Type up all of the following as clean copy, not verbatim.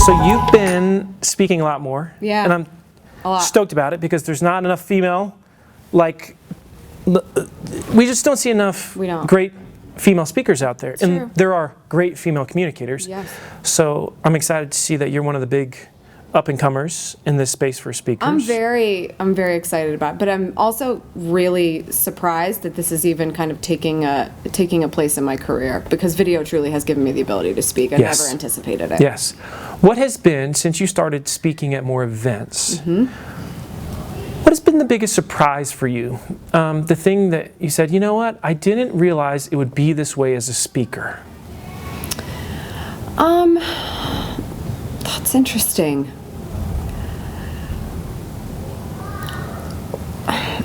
So you've been speaking a lot more. Yeah. And I'm stoked about it because there's not enough female, we just don't see enough great female speakers out there. And there are great female communicators. Yes. So I'm excited to see that you're one of the big up-and-comers in this space for speakers. I'm very excited about it, but I'm also really surprised that this is even kind of taking a place in my career, because video truly has given me the ability to speak. I never anticipated it. Yes. What has been, since you started speaking at more events, what has been the biggest surprise for you? The thing that you said, you know what, I didn't realize it would be this way as a speaker. That's interesting.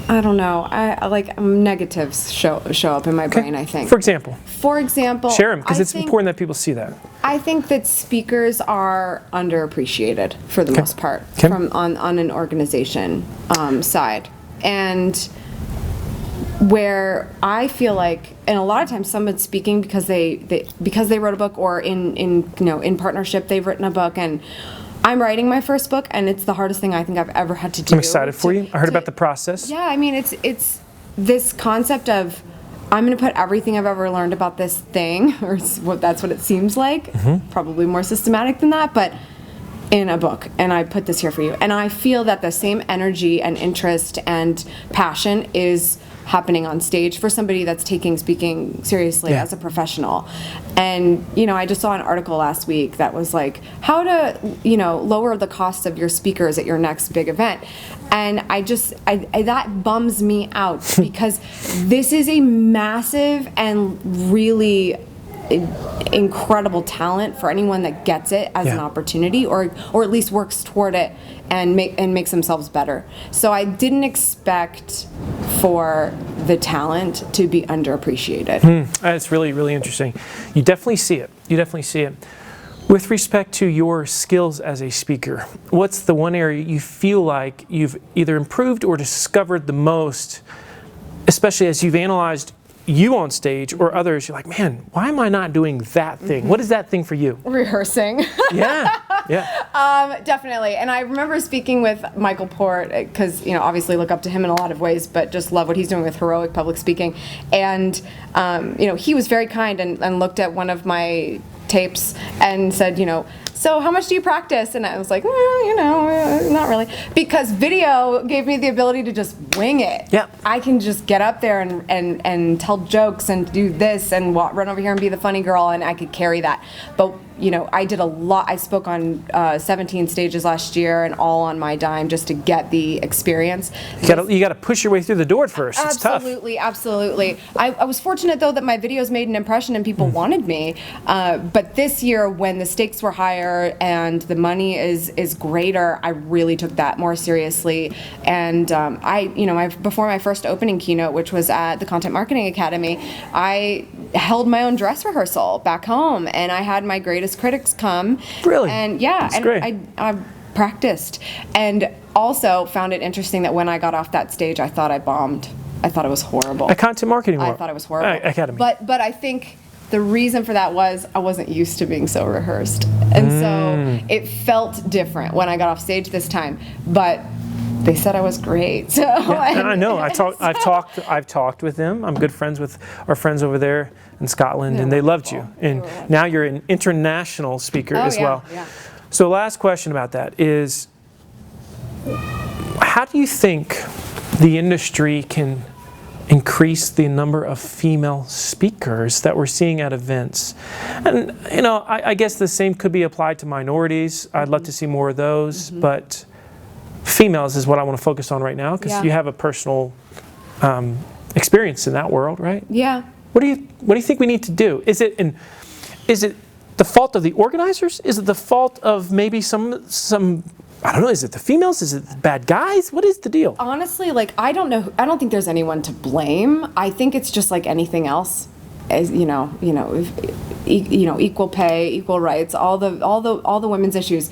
I don't know. I negatives show up in my brain, I think. For example, share them, because it's important that people see that. I think that speakers are underappreciated for the most part from on an organization side, and where I feel like, and a lot of times someone's speaking because they wrote a book, or in partnership they've written a book, and I'm writing my first book, and it's the hardest thing I think I've ever had to do. I'm excited for you. I heard about the process. Yeah, I mean, it's this concept of, I'm going to put everything I've ever learned about this thing, or that's what it seems like, probably more systematic than that, but in a book, and I put this here for you. And I feel that the same energy and interest and passion is happening on stage for somebody that's taking speaking seriously as a professional. And I just saw an article last week that was like, how to lower the cost of your speakers at your next big event. And I that bums me out, because this is a massive and really incredible talent for anyone that gets it as an opportunity, or at least works toward it and makes themselves better. So I didn't expect for the talent to be underappreciated. That's really, really interesting. You definitely see it. With respect to your skills as a speaker, what's the one area you feel like you've either improved or discovered the most, especially as you've analyzed you on stage or others? You're like, man, why am I not doing that thing? What is that thing for you? Rehearsing. Yeah. Definitely. And I remember speaking with Michael Port, because obviously look up to him in a lot of ways, but just love what he's doing with heroic public speaking. And he was very kind and looked at one of my tapes and said, so how much do you practice? And I was like, well, not really. Because video gave me the ability to just wing it. Yeah. I can just get up there and tell jokes and do this and run over here and be the funny girl, and I could carry that. But I did a lot. I spoke on 17 stages last year, and all on my dime, just to get the experience. You got to push your way through the door at first. It's tough. Absolutely. I was fortunate, though, that my videos made an impression and people wanted me. But this year, when the stakes were higher and the money is greater, I really took that more seriously. And before my first opening keynote, which was at the Content Marketing Academy, I held my own dress rehearsal back home, and I had my greatest critics come. Really? And great. I practiced, and also found it interesting that when I got off that stage, I thought I bombed. I thought it was horrible. At Content Marketing I thought it was horrible. Academy. But I think the reason for that was I wasn't used to being so rehearsed, and so it felt different when I got off stage this time. But they said I was great. So I know. I've talked with them. I'm good friends with our friends over there in Scotland, and they loved you. And now you're an international speaker as well. Yeah. So last question about that is, how do you think the industry can increase the number of female speakers that we're seeing at events? And I guess the same could be applied to minorities. I'd love to see more of those, but females is what I want to focus on right now, because you have a personal experience in that world, right? Yeah. What do you think we need to do? Is it the fault of the organizers? Is it the fault of maybe some I don't know, is it the females? Is it the bad guys? What is the deal? Honestly, I don't know. I don't think there's anyone to blame. I think it's just like anything else. As equal pay, equal rights, all the women's issues.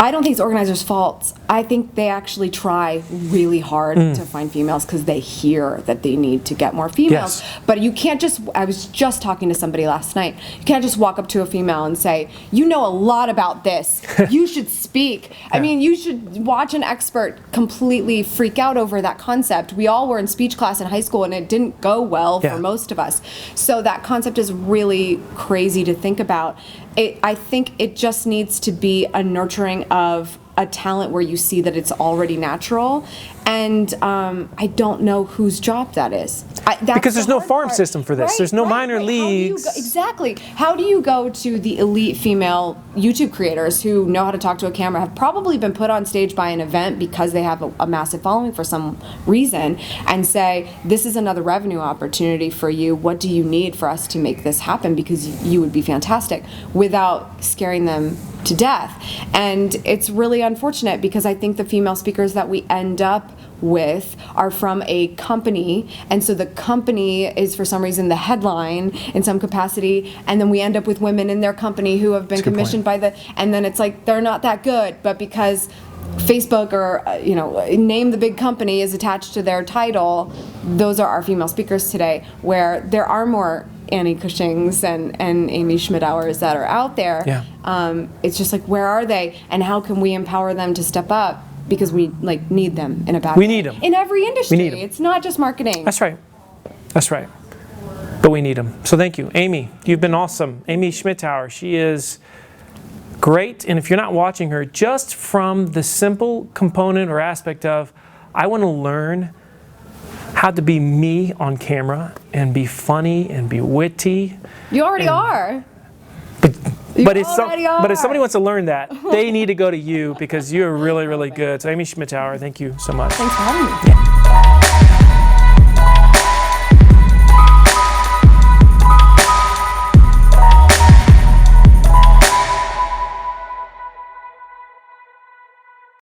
I don't think it's organizers' faults. I think they actually try really hard to find females because they hear that they need to get more females. Yes. But you can't just, I was just talking to somebody last night, you can't just walk up to a female and say, you know a lot about this, you should speak. I mean, you should watch an expert completely freak out over that concept. We all were in speech class in high school and it didn't go well for most of us. So that concept is really crazy to think about. I think it just needs to be a nurturing of a talent where you see that it's already natural, and I don't know whose job that is. Because there's no farm system for this. Right, there's no right, minor right. leagues. Exactly. How do you go to the elite female YouTube creators who know how to talk to a camera, have probably been put on stage by an event because they have a massive following for some reason, and say, this is another revenue opportunity for you. What do you need for us to make this happen? Because you would be fantastic, without scaring them to death. And it's really unfortunate because I think the female speakers that we end up with are from a company, and so the company is for some reason the headline in some capacity, and then we end up with women in their company who have been commissioned by the, and then it's like they're not that good, but because Facebook or name the big company is attached to their title, those are our female speakers today, where there are more Annie Cushings and Amy Schmittauers that are out there. It's just like, where are they, and how can we empower them to step up? Because we need them in a bad way. We need them in every industry. We need them. It's not just marketing. That's right. That's right. But we need them. So thank you, Amy. You've been awesome. Amy Schmittauer. She is great. And if you're not watching her, just from the simple component or aspect of, I want to learn how to be me on camera and be funny and be witty. You already are. But if somebody wants to learn that, they need to go to you because you're really, really good. So Amy Schmittauer, thank you so much. Thanks for having me.